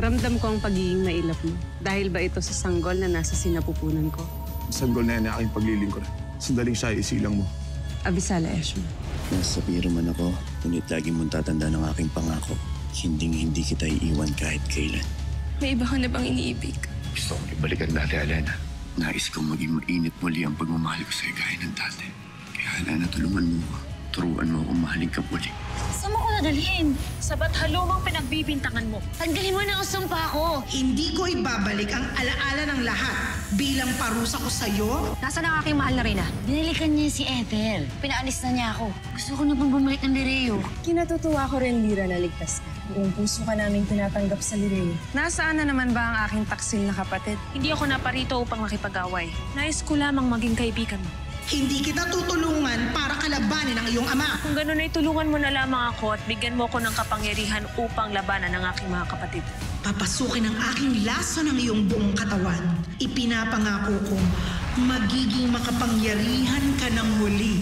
Ramdam ko ang pagiging mailap mo. Dahil ba ito sa sanggol na nasa sinapupunan ko? Sanggol na yan ang aking paglilingkod. Sandaling siya isilang mo. Abisala, Eshma. Nasa biro man ako, ngunit lagi mong tatanda ng aking pangako. Hindi kita iiwan kahit kailan. May iba ka na bang iniibig? Gusto kong ibalikan dati, Alena. Nais kong maging mainit muli ang pagmamahal ko sa'yo gaya ng dati. Kaya, Alena, tulungan mo ako. Turuan mo akong mahalin ka muli. Saan mo ko nadalhin? Sa ba't halumang pinagbibintangan mo? Tanggalin mo na ang sumpa ko! Hindi ko ibabalik ang alaala ng lahat bilang parusa ko sa'yo. Nasaan ang aking mahal na Reyna? Binalikan niya si Ethel. Pinaalis na niya ako. Gusto ko na pang bumalik ng Lireo. Kinatutuwa ko rin, Lira, na ligtas ka. Buong puso ka namin tinatanggap sa Lireo. Nasaan na naman ba ang aking taksil na kapatid? Hindi ako naparito upang makipag-away. Nais ko lamang maging kaibigan mo. Hindi kita tutulungan para kalabanin ang iyong ama. Kung gano'n ay tulungan mo na lamang ako at bigyan mo ko ng kapangyarihan upang labanan ng aking mga kapatid. Papasukin ang aking laso ng iyong buong katawan. Ipinapangako kong magiging makapangyarihan ka ng muli.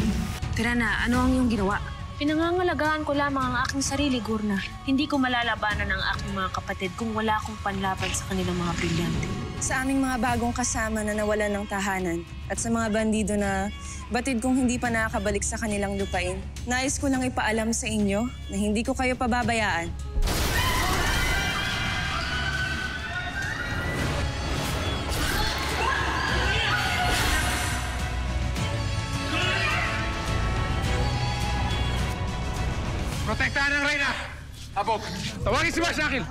Tira na, ano ang iyong ginawa? Pinangangalagaan ko lamang ang aking sarili, Gurna. Hindi ko malalabanan ang aking mga kapatid kung wala akong panlaban sa kanilang mga brilyante. Sa aming mga bagong kasama na nawalan ng tahanan at sa mga bandido na batid kong hindi pa nakakabalik sa kanilang lupain, nais ko lang ipaalam sa inyo na hindi ko kayo pababayaan. Protektahan ang Reyna! Abog, tawagin si Masyakil!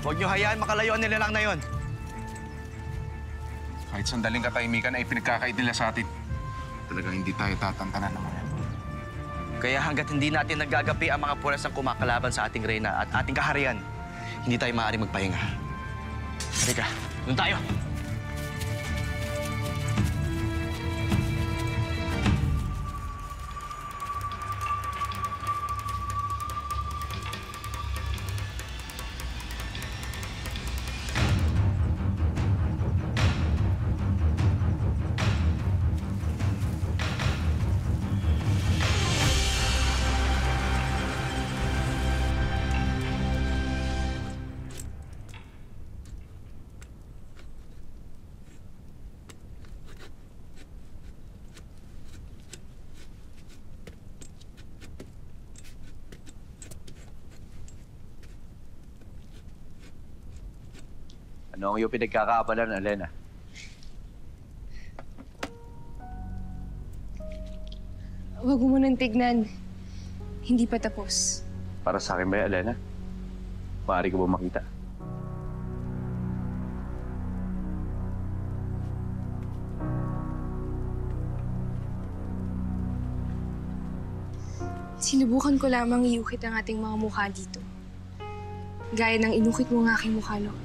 Huwag niyo hayaan makalayo ang nilalang na yon. Kahit sandaling katahimikan ay pinagkakait nila sa atin. Talagang hindi tayo tatantanan ng mga yan. Kaya hanggat hindi natin nagagapi ang mga puwersang kumakalaban sa ating reyna at ating kaharian, hindi tayo maaaring magpahinga. Halika, doon tayo! Ano ang iyong pinagkakaabalan, Alena? Huwag mo munang tignan. Hindi pa tapos. Para sa akin ba, Alena? Maaari ko ba makita? Sinubukan ko lamang iukit ang ating mga mukha dito. Gaya ng inukit mo ang aking mukha noon.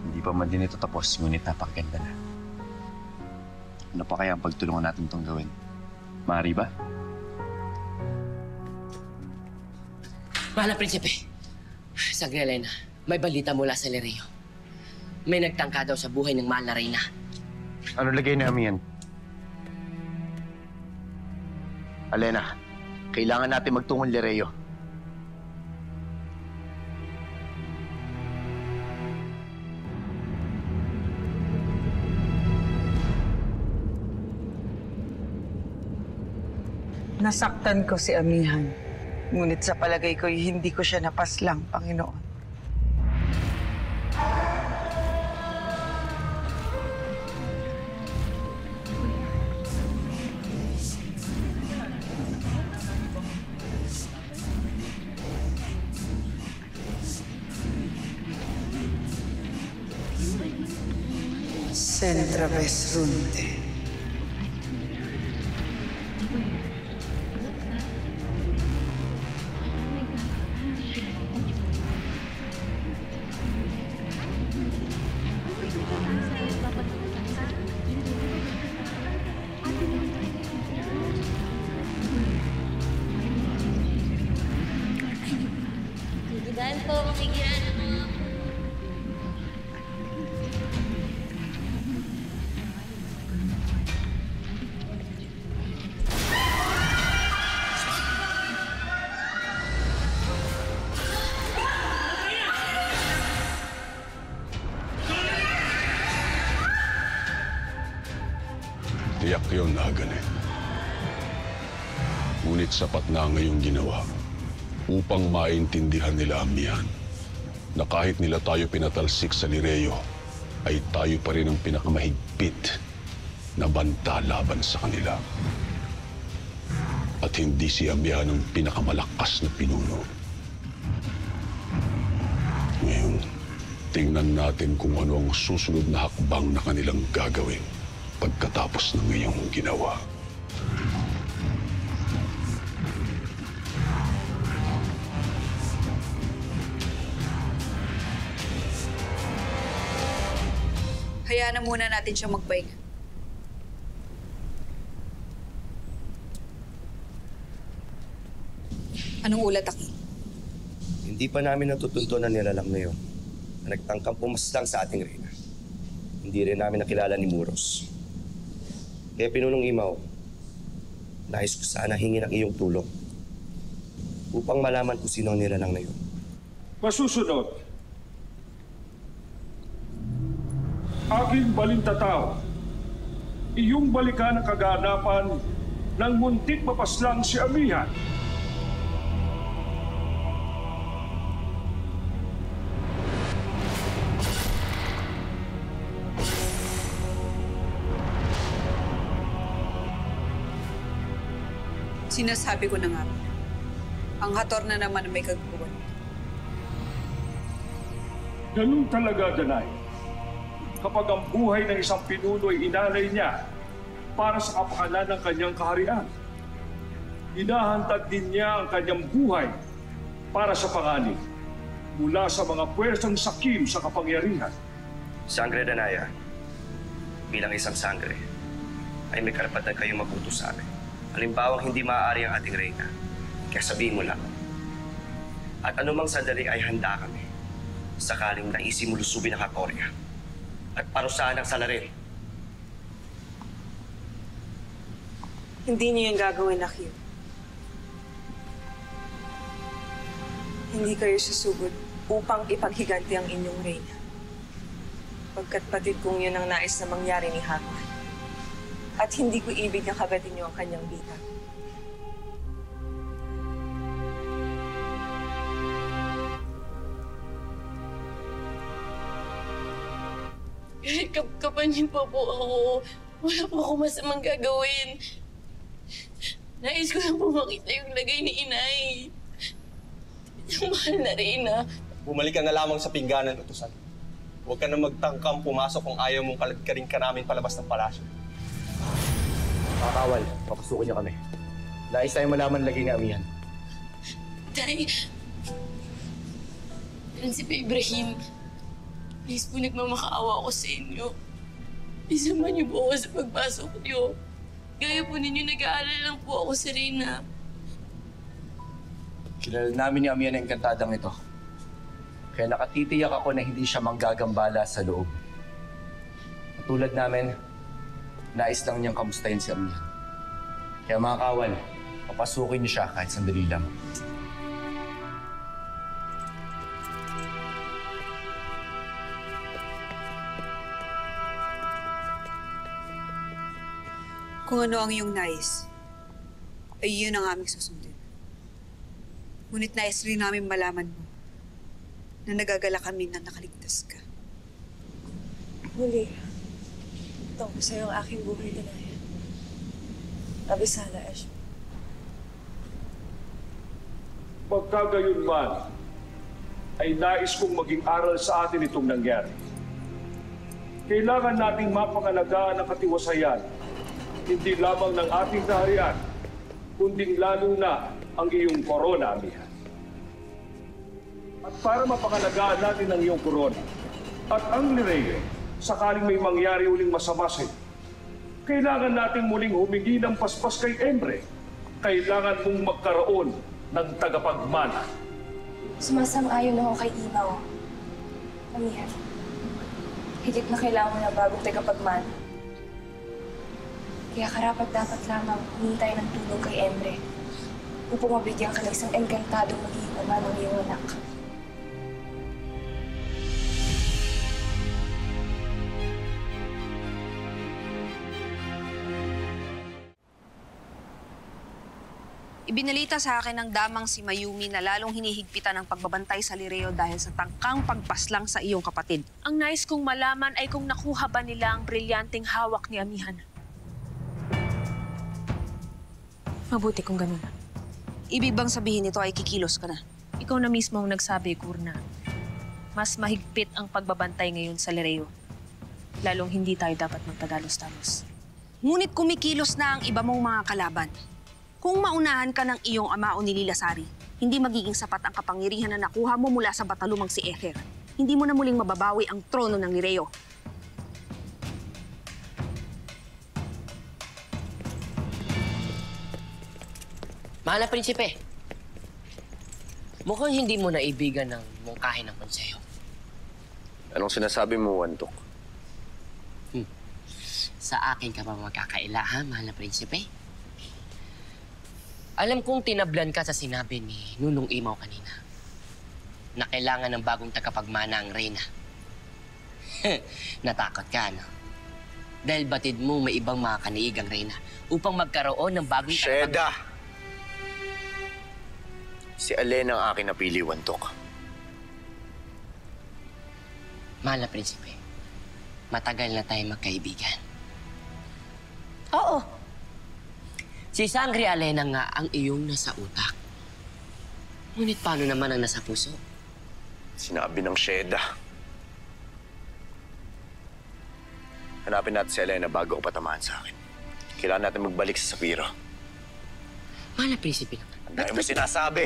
Hindi pa man din ito tapos, ngunit napakaganda na. Ano pa kaya ang pagtulungan natin itong gawin? Maaari ba? Mahal na prinsipe, sagri Elena, may balita mula sa Lireo. May nagtangka daw sa buhay ng mahal na Reyna. Ano lagay namin yan? Alena, kailangan natin magtungong Lireo. Nasaktan ko si Amihan. Ngunit sa palagay ko, hindi ko siya napaslang, Panginoon. Sentra Vesrunte. po, makikian. Tiyak yun na ganin. Ngunit sapat na ngayong ginawa upang maintindihan nila Amihan na kahit nila tayo pinatalsik sa Lireo, ay tayo pa rin ang pinakamahigpit na banta laban sa kanila. At hindi si Amihan ang pinakamalakas na pinuno. Ngayon, tingnan natin kung ano ang susunod na hakbang na kanilang gagawin pagkatapos ng iyong ginawa. Hayaan na muna natin siyang magpahinga. Anong ulat, Aki? Hindi pa namin natutuntunan nilalang na yun na nagtangkang pumaslang sa ating reyna. Hindi rin namin nakilala ni Muros. Kaya Pinunong Imaw, nais ko sana hingin ang iyong tulong upang malaman kung sino ang nilalang na yun. Masusunod, aking balintataw, iyong balikan ang kaganapan ng muntik mapaslang si Amihan. Sinasabi ko na nga, ang Hator na naman ang may kagagawa. Ganun talaga, Danay. Kapag ang buhay ng isang pinuno ay inalay niya para sa kapakanan ng kanyang kaharian, hinahantad din niya ang kanyang buhay para sa panganib mula sa mga puwersang sakim sa kapangyarihan. Sangre Danaya, bilang isang sangre, ay may karapatan kayong magutos sa amin. Halimbawang hindi maaari ang ating reyna, kaya sabihin mo lang. At anumang sandali ay handa kami sakaling naisip mo lusubin ang Hatorya at parusahan ang salarin. Hindi niyo yung gagawin, Akio. Hindi kayo susugod upang ipaghiganti ang inyong reyna. Pagkat patid kong yun ang nais na mangyari ni Haman. At hindi ko ibig na kagatin niyo ang kanyang bita. Kahit kapkapanin pa po ako, wala po akong masamang gagawin. Nais ko lang po makita yung lagay ni Inay. Yung mahal na Reyna. Bumalik ka na lamang sa pingganan, utusan. Huwag ka na magtangkang pumasok kung ayaw mong kalagkarin ka namin palabas ng palasyo. Kakawal, papasukin niyo kami. Nais tayong malaman lagay ni Amihan. Tay, Prinsipe Ibrahim, please po nagmamakaawa ako sa inyo. Isama niyo po ako sa pagpasok niyo. Gaya po ninyo nag-aalala lang po ako sa Reyna. Kilala namin ni Amihan ang enkantadang ito. Kaya nakatitiyak ako na hindi siya manggagambala sa loob. Tulad namin, nais lang niyang kamustahin si Amihan. Kaya mga kawal, papasukin niyo siya kahit sandali lang. Kung ano ang iyong nais, ay yun ang aming susundin. Ngunit nais rin namin malaman mo na nagagala kami na nakaligtas ka. Muli, ito ko sa'yo ang aking buhay, Danaya. Abisala, Ash. Pagkagayon man, ay nais kong maging aral sa atin itong nangyari. Kailangan nating mapangalagaan ang katiwasayan, hindi lamang ng ating kaharian, kundi lalo na ang iyong korona, Amihan. At para mapangalagaan natin ang iyong korona at ang Lireo, sakaling may mangyari uling masama sa'yo, kailangan nating muling humingi ng paspas kay Emre. Kailangan mong magkaroon ng tagapagmana. Sumasang-ayon ako kay Imaw. Amihan, higit na kailangan mo na bagong tagapagmana. Kaya karapat-dapat lamang humintay ng tulong kay Emre upang mabigyan ka ng isang engkantadong magiging ama ng iyong anak. Ibinalita sa akin ng damang si Mayumi na lalong hinihigpitan ang pagbabantay sa Lireo dahil sa tangkang pagpaslang sa iyong kapatid. Ang nais kong malaman ay kung nakuha ba nila ang brilyanteng hawak ni Amihan. Mabuti kung ganun. Ibig bang sabihin nito ay kikilos ka na? Ikaw na mismo ang nagsabi, Kurna. Mas mahigpit ang pagbabantay ngayon sa Lireo. Lalong hindi tayo dapat magtagalos-talos. Ngunit kumikilos na ang iba mong mga kalaban. Kung maunahan ka ng iyong ama o nililasari, hindi magiging sapat ang kapangyarihan na nakuha mo mula sa batalumang si Ether. Hindi mo na muling mababawi ang trono ng Lireo. Mahal na prinsipe, mukhang hindi mo naibigan ng mungkahin ng konseho. Anong sinasabi mo, Wantok? Sa akin ka ba magkakaila, ha, mahal na prinsipe? Alam kong tinablan ka sa sinabi ni Nunong Imaw kanina na kailangan ng bagong tagapagmana ang reyna. Natakot ka, no? Dahil batid mo may ibang mga kaniigang reyna upang magkaroon ng bagong Sheda! Si Alena ang aking napili, Wantok. Mahal na prinsipe, matagal na tayo magkaibigan. Oo. Si Sangre Alena nga ang iyong nasa utak. Ngunit paano naman ang nasa puso? Sinabi ng Sheda. Hanapin natin si Alena bago ko patamaan sa akin. Kailangan natin magbalik sa Sapiro. Mahal na prinsipe naman. Ang dahil mo sinasabi.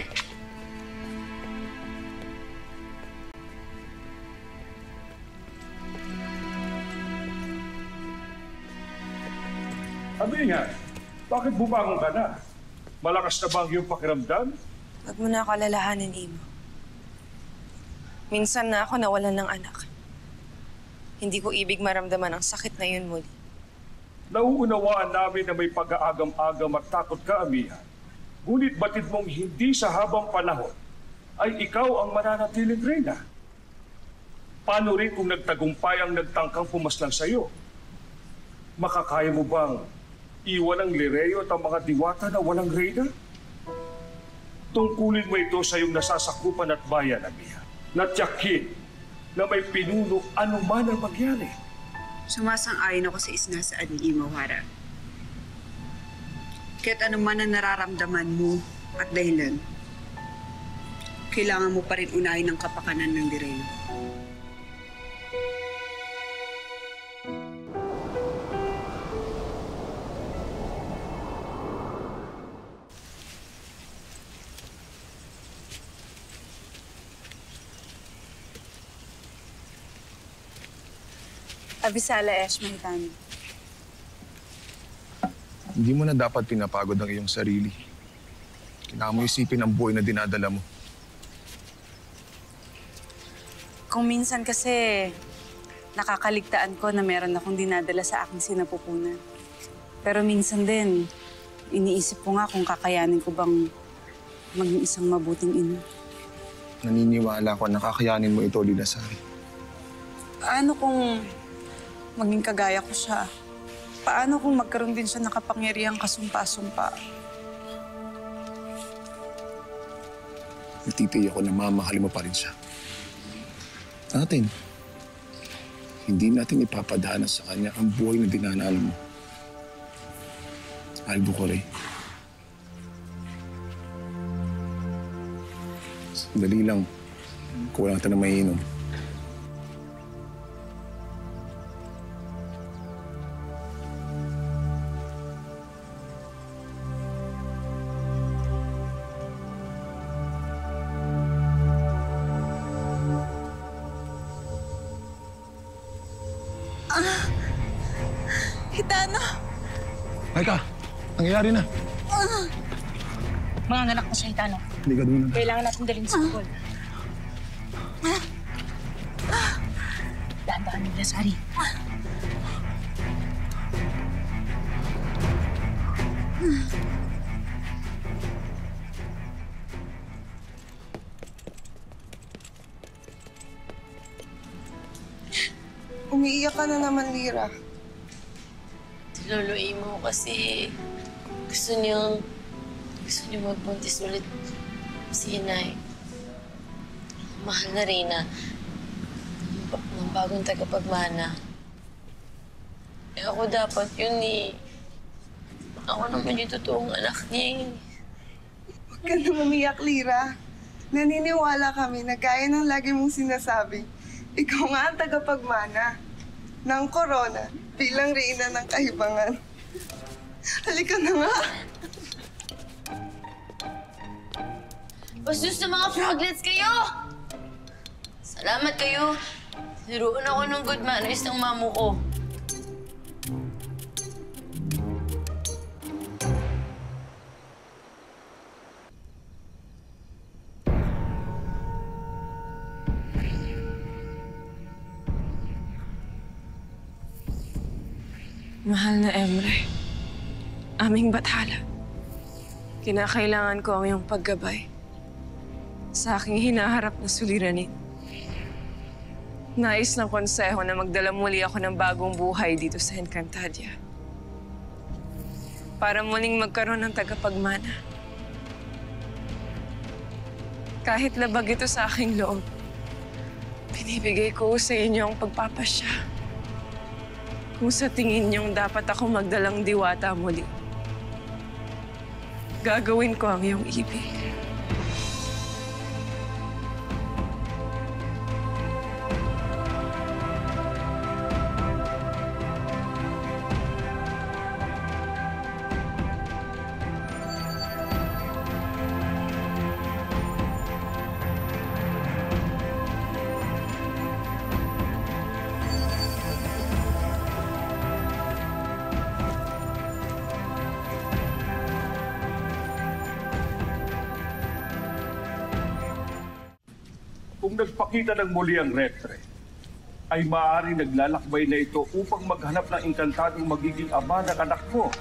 Amihan, bakit bumangon ka na? Malakas na ba ang iyong pakiramdam? Huwag mo na ako alalahanin, Imo. Minsan na ako nawalan ng anak. Hindi ko ibig maramdaman ang sakit na yun muli. Nauunawaan namin na may pag-aagam-agam at takot ka, Amihan. Ngunit batid mong hindi sa habang panahon ay ikaw ang mananatiling reyna. Paano rin kung nagtagumpay ang nagtangkang pumaslang sa iyo? Makakaya mo bang iwan ang Lireo at ang mga diwata na walang reyna? Tungkulin mo ito sa iyong nasasakupan at bayan, Amihan. Natyakin na may pinuno anuman ang magyari. Sumasang-ayon ako sa isnasaan ni Imaw, Hara. Kaya't anuman ang nararamdaman mo at dahilan, kailangan mo pa rin unahin ang kapakanan ng Lireo. Abisala Esh Mahitani. Hindi mo na dapat pinapagod ang iyong sarili. Kailangan mo isipin ang buhay na dinadala mo. Kung minsan kasi nakakaligtaan ko na meron akong dinadala sa aking sinapupunan. Pero minsan din, iniisip ko nga kung kakayanin ko bang maging isang mabuting ina. Naniniwala ko na kakayanin mo ito, Lilasari. Paano kung maging kagaya ko siya? Paano kung magkaroon din siya ng kapangyarihang kasumpa-sumpa? Natitiyak ko na mamahalin mo pa rin siya. Hindi natin ipapadaanan sa kanya ang buhay na dinanaan mo. Aldo Corey. Dali lang. Kulang tayo na mainom. Hitano! Maika, nangyayari na. Mga anak na siya, Itano. Hindi ka doon. Kailangan natin dalhin sa Bicol. Dahan-dahan nila, Sari. Umiiyak ka na naman, Lira. Lolo Imo kasi gusto niyo magbuntis ulit si Inay. Mahal na Reyna, ng bagong tagapagmana. Eh ako dapat yun eh. Ako naman yung totoong anak niya eh. Huwag ka na umiyak, Lira. Naniniwala kami na gaya ng lagi mong sinasabi, ikaw nga ang tagapagmana ng korona bilang Reyna ng Kahibangan. Halika na nga. Bastos na mga froglets kayo! Salamat kayo. Niruan ako ng good manners ng mamo ko. Mahal na Emre, aming bathala. Kinakailangan ko ang iyong paggabay sa aking hinaharap na suliranin. Nais ng konseho na magdala muli ako ng bagong buhay dito sa Encantadia. Para muling magkaroon ng tagapagmana. Kahit labag ito sa aking loob, binibigay ko sa inyo ang pagpapasya. Kung sa tingin niyong dapat ako magdalang diwata muli, gagawin ko ang iyong ibig. Kung nagpakita ng muli ang retre, ay maaari naglalakbay na ito upang maghanap ng inkantadong magiging ama ng anak mo.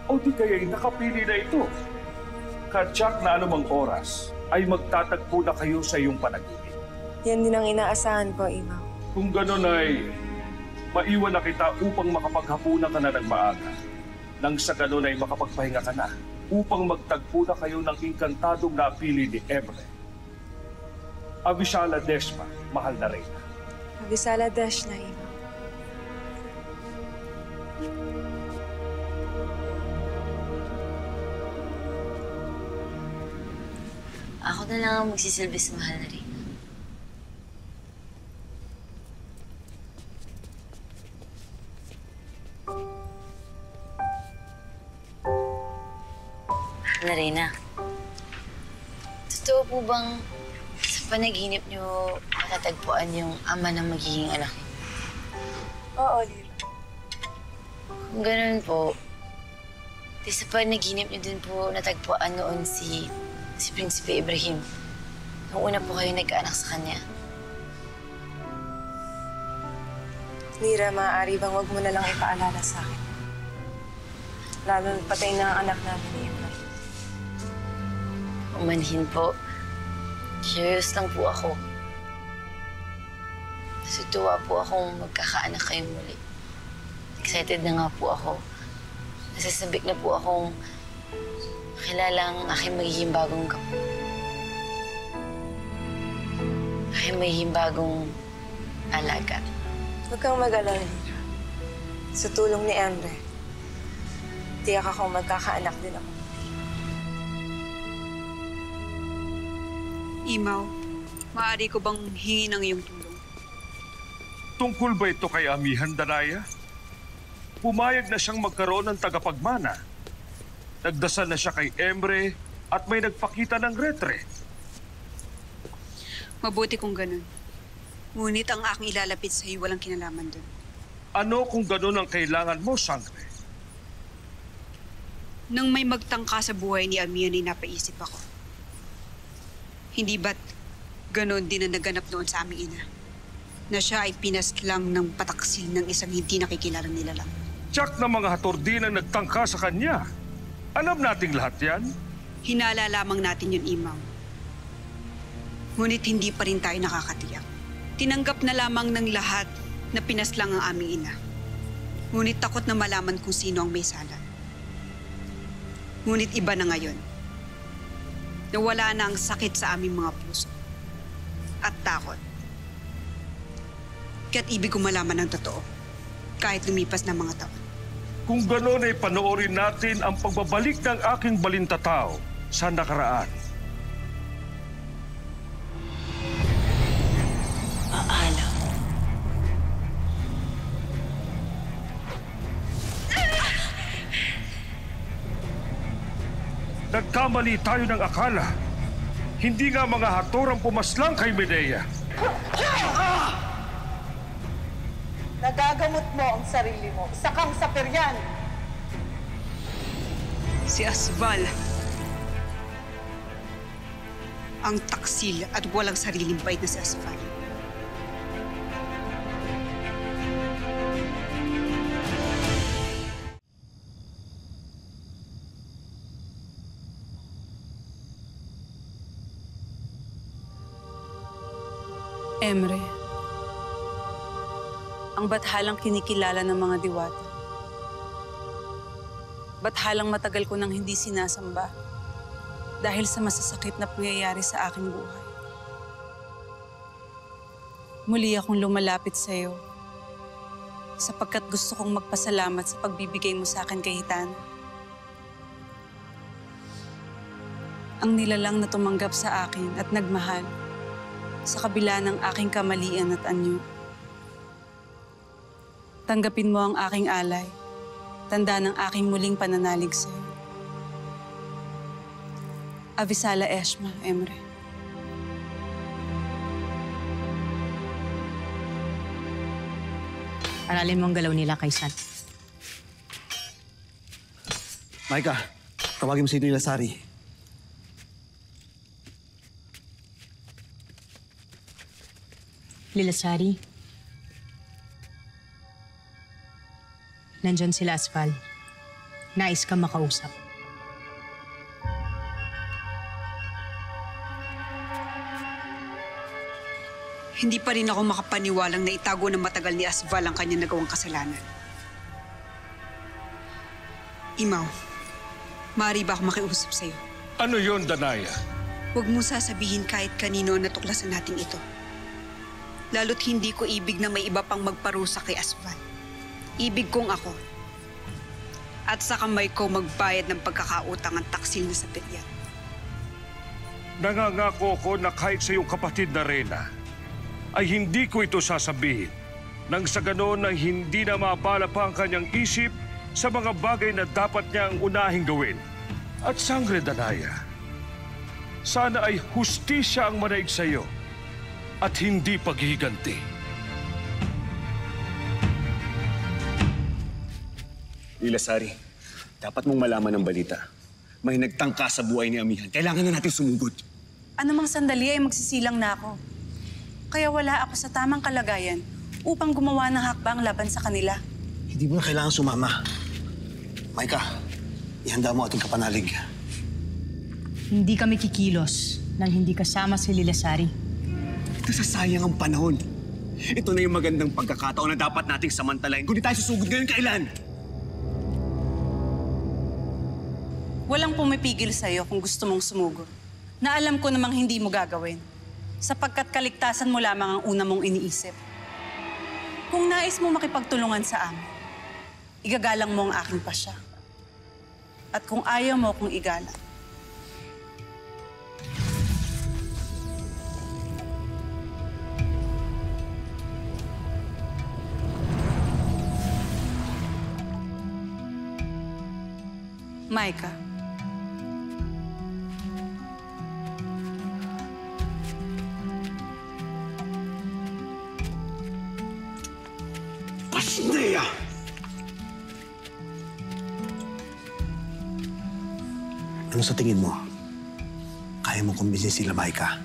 O di kaya'y nakapili na ito. Katsak na anumang oras, ay magtatagpo na kayo sa iyong panaginip. Yan din ang inaasahan ko, Imaw. Kung gano'n ay maiwan na kita upang makapaghapunan ka na ng maaga. Nang sa gano'n ay makapagpahinga ka na upang magtagpo na kayo ng inkantadong napili ni Emre. Avisala Desma, mahal na Reyna. Avisala Desma, Imaw. Ako na lang ang magsisilbi sa mahal na Reyna. Mahal na Reyna, totoo po bang sa panaginip niyo matatagpuan yung ama ng magiging anak niyo? Oo, Lira. Kung ganun po, di sa panaginip niyo din po natagpuan noon si Prinsipe Ibrahim. Nung una po kayo nagkaanak sa kanya. Lira, maaari bang wag mo na lang ipaalala sa akin? Lalo na patay na ang anak namin ni Emre. Umanhin po. Curious lang po ako. Natutuwa po akong magkakaanak kayo muli. Excited na nga po ako. Nasasabik na po akong kilala ang aking magiging bagong aking magiging bagong alaga. Huwag kang mag-alala, Lira. Sa tulong ni Emre, tiyak akong magkakaanak din ako. Imaw, maaari ko bang hingi ng iyong tulong? Tungkol ba ito kay Amihan Danaya? Pumayag na siyang magkaroon ng tagapagmana. Nagdasal na siya kay Emre at may nagpakita ng retre. Mabuti kung ganun. Ngunit ang aking ilalapit sa iyo walang kinalaman doon. Ano kung ganun ang kailangan mo, Sangre? Nang may magtangka sa buhay ni Amihan ay napaisip ako. Hindi ba't ganon din ang naganap noon sa aming ina? Na siya ay pinaslang ng pataksil ng isang hindi nakikilalang nilalang. Tsak na mga hatordin ang nagtangka sa kanya. Alam nating lahat yan. Hinala lamang natin yun, Imaw. Ngunit hindi pa rin tayo nakakatiyak. Tinanggap na lamang ng lahat na pinaslang ang aming ina. Ngunit takot na malaman kung sino ang may sala. Ngunit iba na ngayon. Nawala na ang sakit sa aming mga puso. At takot. Kaya't ibig ko malaman ang totoo. Kahit lumipas na mga taon. Kung gano'n ay panoorin natin ang pagbabalik ng aking balintatao sa nakaraan. Paalam. Nagkamali tayo ng akala. Hindi nga mga hator ang pumaslang kay Medea. Nagagamot mo ang sarili mo. Isa kang sapiryan. Si Asval. Ang taksil at walang sariling bait na si Asval. Emre, ang bathalang kinikilala ng mga diwata. Bathalang matagal ko nang hindi sinasamba dahil sa masasakit na pangyayari sa aking buhay. Muli akong lumalapit sa iyo sapagkat gusto kong magpasalamat sa pagbibigay mo sa akin kay Hitana. Ang nilalang na tumanggap sa akin at nagmahal sa kabila ng aking kamalian at anyo. Tanggapin mo ang aking alay, tanda ng aking muling pananalig sa iyo. Avisala Eshma, Emre. Aralin mo ang galaw nila, Kaysan. Maika, tawagin mo si Lilasari. Lilasari. Nandyan sila, Asval. Nais ka makausap. Hindi pa rin ako makapaniwalang na itago ng matagal ni Asval ang kanyang nagawang kasalanan. Imaw, maaari ba ako makiusap sa'yo? Ano yon, Danaya? Huwag mo sasabihin kahit kanino na tuklasan natin ito. Lalo't hindi ko ibig na may iba pang magparusa kay Asval. Ibig kong ako. At sa kamay ko magbayad ng pagkakautang ang taksil na sa pilyan. Nangangako ko na kahit sa iyong kapatid na Reyna, ay hindi ko ito sasabihin nang sa ganoon ay hindi na mabala pa ang kanyang isip sa mga bagay na dapat niyang unahing gawin. At Sangre, Danaya, sana ay hustisya ang manaig sa iyo at hindi paghihiganti. Lilasari, dapat mong malaman ang balita. May nagtangka sa buhay ni Amihan. Kailangan na natin sumugod. Anumang sandali ay magsisilang na ako. Kaya wala ako sa tamang kalagayan upang gumawa ng hakbang laban sa kanila. Hindi mo na kailangan sumama. Maika, ihanda mo ating kapanalig. Hindi kami kikilos nang hindi kasama si Lilasari. Nasasayang ang panahon. Ito na yung magandang pagkakataon na dapat nating samantalahin. Kung di tayo susugod ngayon, kailan? Walang pumipigil sa'yo kung gusto mong sumugod. Na alam ko namang hindi mo gagawin. Sapagkat kaligtasan mo lamang ang una mong iniisip. Kung nais mo makipagtulungan sa amin, igagalang mo ang aking pasya. At kung ayaw mo akong igalang, Maika. Pasneya! Ano sa tingin mo? Kaya mo kumbinsin sila, Maika?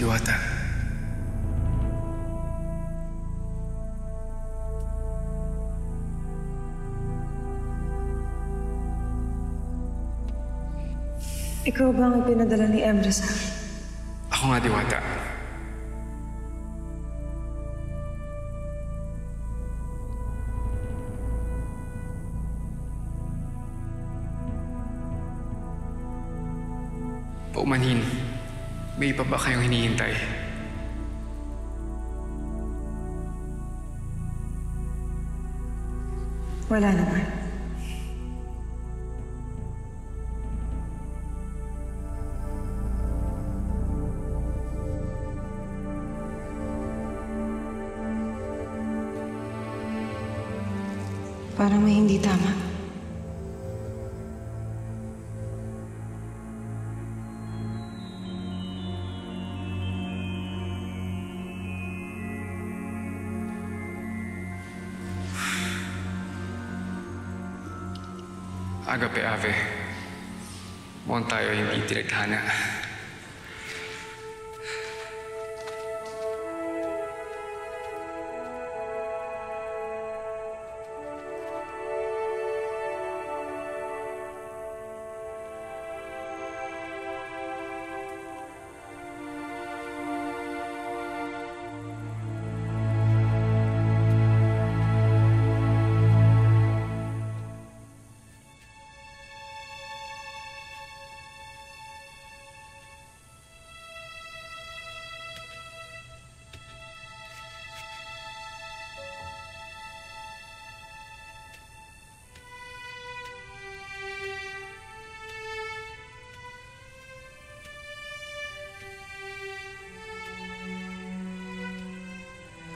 Diwata. Ikaw ba ang ipinadala ni Emre sa akin? Ako nga, Diwata. Paumanhin. May iba ba kayong hinihintay? Wala naman. Parang may hindi tama. Agape, Ave. Mukhang tayo hindi tinadhana.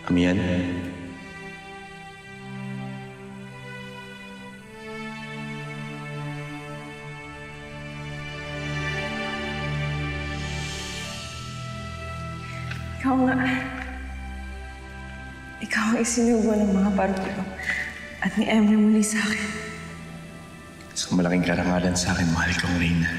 Amihan? Ikaw nga. Ikaw ang isinubo ng mga parulo at ni Emre muli sa akin. Sa malaking karangalan sa akin, mahal kong Reyna.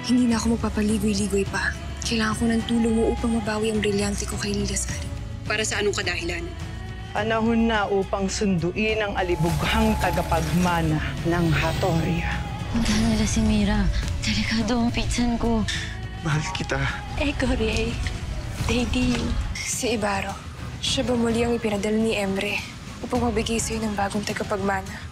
Hindi na ako magpapaligoy-ligoy pa. Kailangan ko ng tulong mo upang mabawi ang brilyante ko kay Lilasari. Para sa anong kadahilan? Panahon na upang sunduin ang alibughang tagapagmana ng Hatoria. Magkano na si Mira? Delikado ang pitsan ko. Mahal kita. Ray. Daddy. Si Ibarro. Siya ba muli ang ipinadala ni Emre upang mabigay sa'yo ng bagong tagapagmana?